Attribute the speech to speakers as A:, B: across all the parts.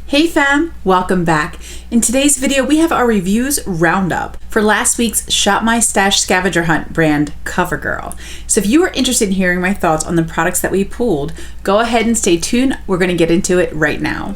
A: Hey fam, welcome back. In today's video, we have our reviews roundup for last week's Shop My Stash scavenger hunt brand, CoverGirl. So if you are interested in hearing my thoughts on the products that we pulled, go ahead and stay tuned. We're gonna get into it right now.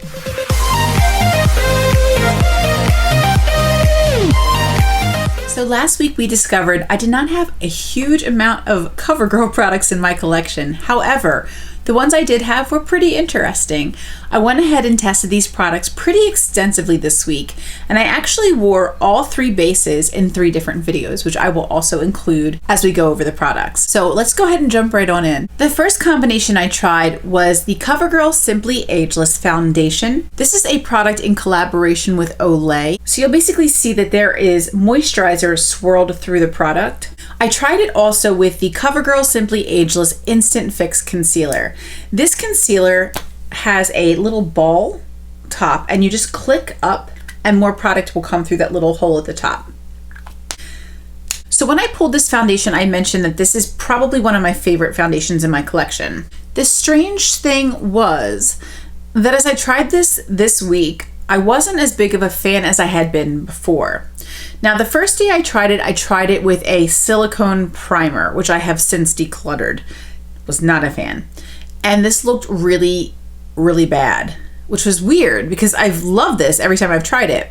A: So last week we discovered I did not have a huge amount of CoverGirl products in my collection. However, the ones I did have were pretty interesting. I went ahead and tested these products pretty extensively this week, and I actually wore all three bases in 3 different videos, which I will also include as we go over the products. So let's go ahead and jump right on in. The first combination I tried was the CoverGirl Simply Ageless Foundation. This is a product in collaboration with Olay. So you'll basically see that there is moisturizer swirled through the product. I tried it also with the CoverGirl Simply Ageless Instant Fix Concealer. This concealer has a little ball top and you just click up and more product will come through that little hole at the top. So when I pulled this foundation, I mentioned that this is probably one of my favorite foundations in my collection. The strange thing was that as I tried this week, I wasn't as big of a fan as I had been before. Now, the first day I tried it with a silicone primer, which I have since decluttered. Was not a fan. And this looked really, really bad, which was weird because I've loved this every time I've tried it.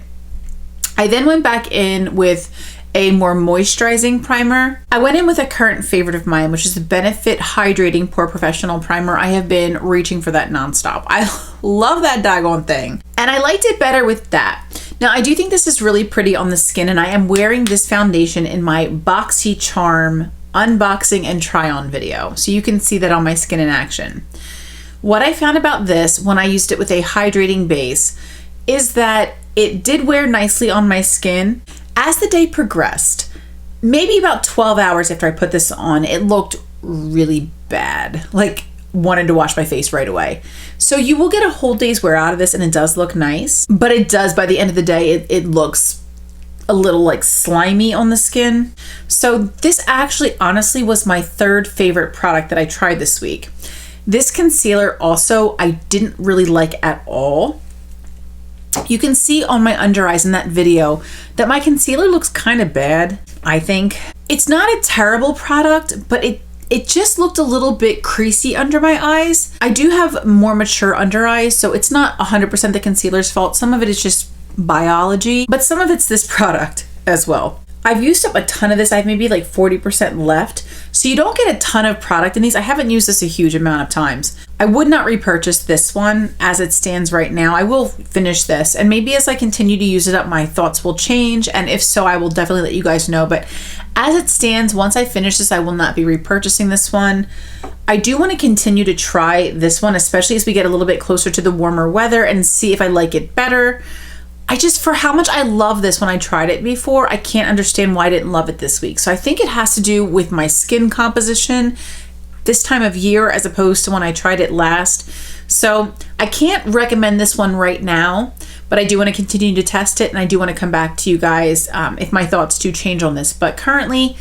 A: I then went back in with a more moisturizing primer. I went in with a current favorite of mine, which is the Benefit Hydrating Pore Professional Primer. I have been reaching for that nonstop. I love that daggone thing. And I liked it better with that. Now, I do think this is really pretty on the skin, and I am wearing this foundation in my BoxyCharm unboxing and try on video. So you can see that on my skin in action. What I found about this when I used it with a hydrating base is that it did wear nicely on my skin. As the day progressed, maybe about 12 hours after I put this on, it looked really bad. Like wanted to wash my face right away. So you will get a whole day's wear out of this and it does look nice, but it does by the end of the day, it looks a little like slimy on the skin. So this actually honestly was my 3rd favorite product that I tried this week. This concealer also I didn't really like at all. You can see on my under eyes in that video that my concealer looks kind of bad, I think. It's not a terrible product, but it just looked a little bit creasy under my eyes. I do have more mature under eyes, so it's not 100% the concealer's fault. Some of it is just biology, but some of it's this product as well. I've used up a ton of this. I have maybe like 40% left. So you don't get a ton of product in these. I haven't used this a huge amount of times. I would not repurchase this one as it stands right now. I will finish this, and maybe as I continue to use it up, my thoughts will change. And if so, I will definitely let you guys know. But as it stands, once I finish this, I will not be repurchasing this one. I do want to continue to try this one, especially as we get a little bit closer to the warmer weather, and see if I like it better. For how much I love this when I tried it before, I can't understand why I didn't love it this week. So I think it has to do with my skin composition this time of year as opposed to when I tried it last. So I can't recommend this one right now, but I do want to continue to test it, and I do want to come back to you guys if my thoughts do change on this. But currently,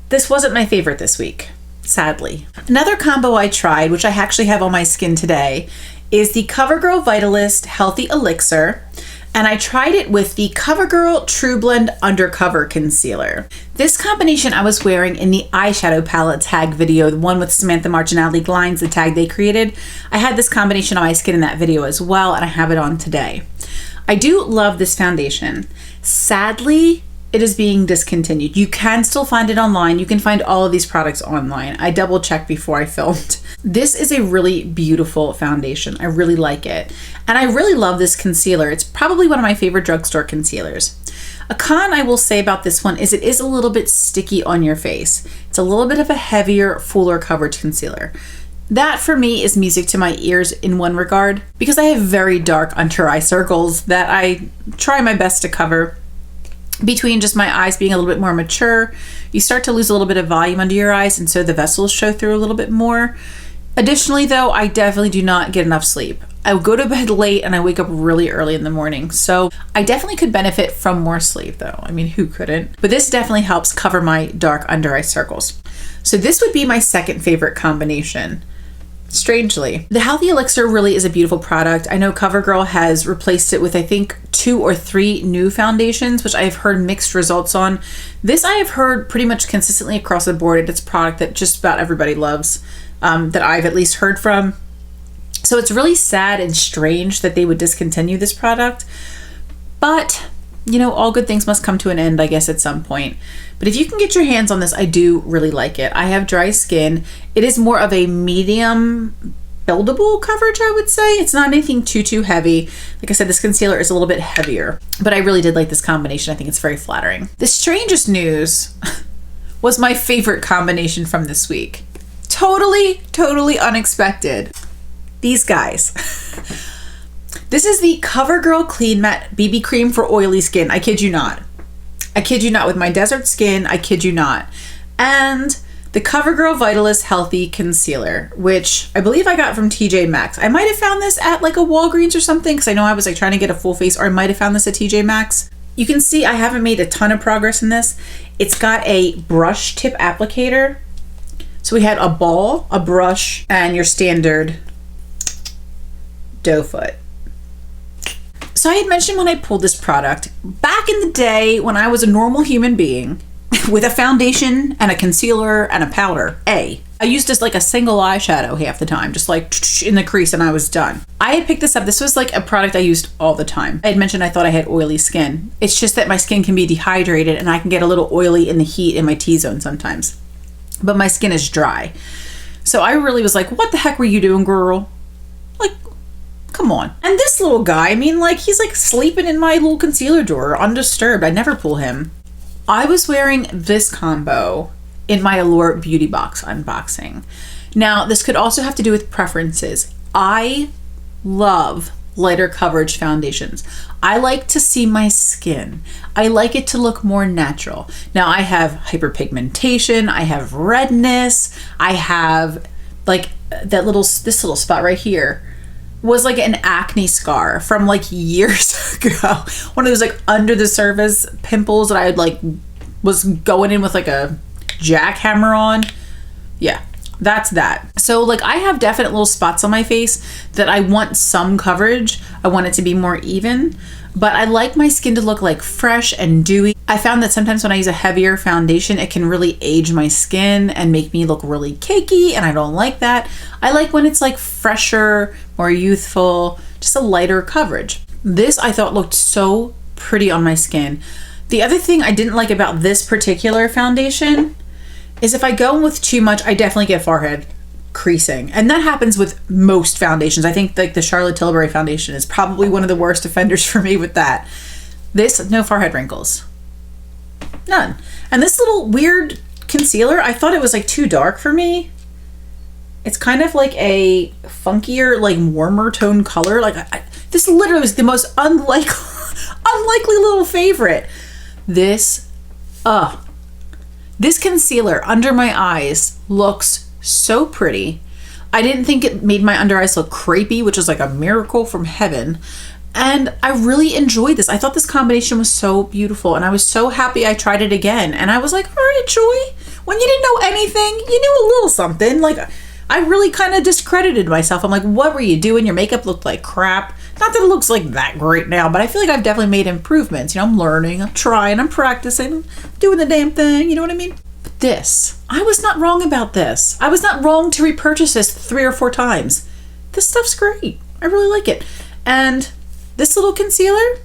A: this wasn't my favorite this week, sadly. Another combo I tried, which I actually have on my skin today, is the CoverGirl Vitalist Healthy Elixir. And I tried it with the CoverGirl Trublend Undercover Concealer. This combination I was wearing in the eyeshadow palette tag video, the one with Samantha Marginaldi Glines, the tag they created. I had this combination on my skin in that video as well, and I have it on today. I do love this foundation. Sadly, it is being discontinued. You can still find it online. You can find all of these products online. I double checked before I filmed. This is a really beautiful foundation. I really like it. And I really love this concealer. It's probably one of my favorite drugstore concealers. A con I will say about this one is it is a little bit sticky on your face. It's a little bit of a heavier, fuller coverage concealer. That for me is music to my ears in one regard, because I have very dark under eye circles that I try my best to cover. Between just my eyes being a little bit more mature, you start to lose a little bit of volume under your eyes, and so the vessels show through a little bit more. Additionally, though, I definitely do not get enough sleep. I go to bed late and I wake up really early in the morning, so I definitely could benefit from more sleep, though. I mean, who couldn't? But this definitely helps cover my dark under eye circles. So this would be my 2nd favorite combination. strangely. The Healthy Elixir really is a beautiful product. I know CoverGirl has replaced it with, I think, 2 or 3 new foundations, which I've heard mixed results on. This I have heard pretty much consistently across the board. It's a product that just about everybody loves, that I've at least heard from. So it's really sad and strange that they would discontinue this product. But, you know, all good things must come to an end, I guess, at some point. But if you can get your hands on this, I do really like it. I have dry skin. It is more of a medium buildable coverage, I would say. It's not anything too heavy. Like I said, this concealer is a little bit heavier, but I really did like this combination. I think it's very flattering. The strangest news was my favorite combination from this week. Totally unexpected. These guys. This is the CoverGirl Clean Matte BB Cream for oily skin. I kid you not. I kid you not. With my desert skin, I kid you not. And the CoverGirl Vitalist Healthy Concealer, which I believe I got from TJ Maxx. I might have found this at like a Walgreens or something, because I know I was like trying to get a full face, or I might have found this at TJ Maxx. You can see I haven't made a ton of progress in this. It's got a brush tip applicator. So we had a ball, a brush, and your standard doe foot. So I had mentioned when I pulled this product, back in the day when I was a normal human being with a foundation and a concealer and a powder, I used this like a single eyeshadow half the time, just like in the crease, and I was done. I had picked this up. This was like a product I used all the time. I had mentioned I thought I had oily skin. It's just that my skin can be dehydrated and I can get a little oily in the heat in my T-zone sometimes. But my skin is dry. So I really was like, what the heck were you doing, girl? Like, come on. And this little guy, I mean, like, he's like sleeping in my little concealer drawer, undisturbed. I never pull him. I was wearing this combo in my Allure Beauty Box unboxing. Now, this could also have to do with preferences. I love lighter coverage foundations. I like to see my skin. I like it to look more natural. Now, I have hyperpigmentation, I have redness, I have like this little spot right here was like an acne scar from like years ago. One of those like under the surface pimples that I had like was going in with like a jackhammer on. Yeah, that's that. So like I have definite little spots on my face that I want some coverage. I want it to be more even, but I like my skin to look like fresh and dewy. I found that sometimes when I use a heavier foundation, it can really age my skin and make me look really cakey, and I don't like that. I like when it's like fresher, more youthful, just a lighter coverage. This I thought looked so pretty on my skin. The other thing I didn't like about this particular foundation is if I go in with too much, I definitely get forehead creasing. And that happens with most foundations. I think like the Charlotte Tilbury foundation is probably one of the worst offenders for me with that. This, no forehead wrinkles. None. And this little weird concealer, I thought it was like too dark for me. It's kind of like a funkier, like warmer tone color. Like this literally was the most unlikely little favorite. This concealer under my eyes looks so pretty. I didn't think it made my under eyes look crepey, which is like a miracle from heaven. And I really enjoyed this. I thought this combination was so beautiful, and I was so happy I tried it again. And I was like, all right, Joy, when you didn't know anything, you knew a little something. Like, I really kind of discredited myself. I'm like, what were you doing? Your makeup looked like crap. Not that it looks like that great now, but I feel like I've definitely made improvements. You know, I'm learning, I'm trying, I'm practicing, I'm doing the damn thing. You know what I mean? But this, I was not wrong about this. I was not wrong to repurchase this 3 or 4 times. This stuff's great. I really like it. And this little concealer,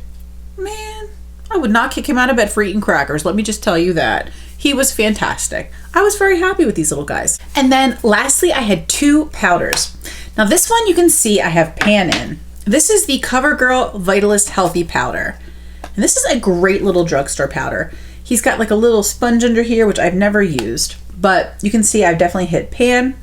A: man, I would not kick him out of bed for eating crackers. Let me just tell you that. He was fantastic. I was very happy with these little guys. And then lastly, I had 2 powders. Now this one you can see I have pan in. This is the CoverGirl Vitalist Healthy Powder. And this is a great little drugstore powder. He's got like a little sponge under here, which I've never used, but you can see I've definitely hit pan.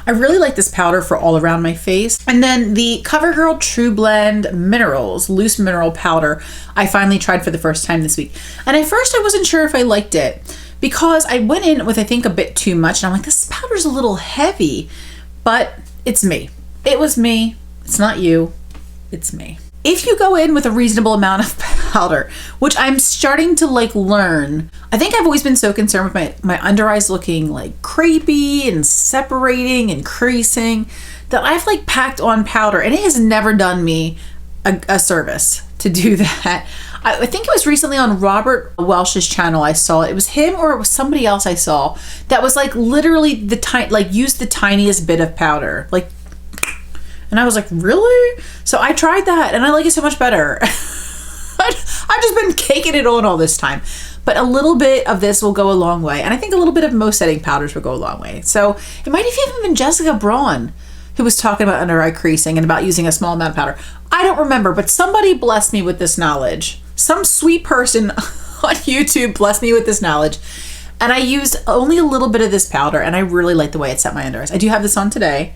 A: I really like this powder for all around my face. And then the CoverGirl Trublend Minerals Loose Mineral Powder, I finally tried for the first time this week. And at first I wasn't sure if I liked it because I went in with, I think, a bit too much. And I'm like, this powder's a little heavy, but it's me. It was me. It's not you. it's me. If you go in with a reasonable amount of powder, which I'm starting to like learn, I think I've always been so concerned with my under eyes looking like crepey and separating and creasing that I've like packed on powder, and it has never done me a service to do that. I think it was recently on Robert Welsh's channel I saw it. It was him or it was somebody else I saw that was like literally used the tiniest bit of powder. Like, and I was like, really? So I tried that and I like it so much better. I've just been caking it on all this time. But a little bit of this will go a long way. And I think a little bit of most setting powders will go a long way. So it might have even been Jessica Braun who was talking about under eye creasing and about using a small amount of powder. I don't remember, but somebody blessed me with this knowledge. Some sweet person on YouTube blessed me with this knowledge. And I used only a little bit of this powder, and I really like the way it set my under eyes. I do have this on today.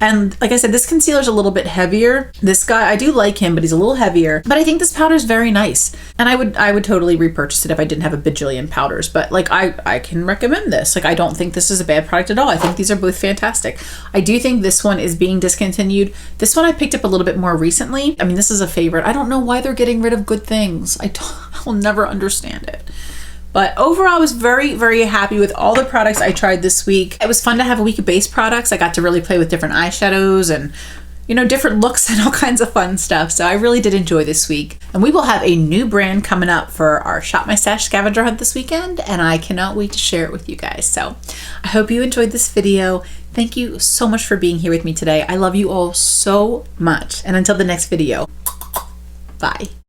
A: And like I said, this concealer is a little bit heavier. This guy, I do like him, but he's a little heavier. But I think this powder is very nice. And I would totally repurchase it if I didn't have a bajillion powders. But like I can recommend this. Like I don't think this is a bad product at all. I think these are both fantastic. I do think this one is being discontinued. This one I picked up a little bit more recently. I mean, this is a favorite. I don't know why they're getting rid of good things. I will never understand it. But overall, I was very, very happy with all the products I tried this week. It was fun to have a week of base products. I got to really play with different eyeshadows and, you know, different looks and all kinds of fun stuff. So I really did enjoy this week. And we will have a new brand coming up for our Shop My Stash scavenger hunt this weekend. And I cannot wait to share it with you guys. So I hope you enjoyed this video. Thank you so much for being here with me today. I love you all so much. And until the next video, bye.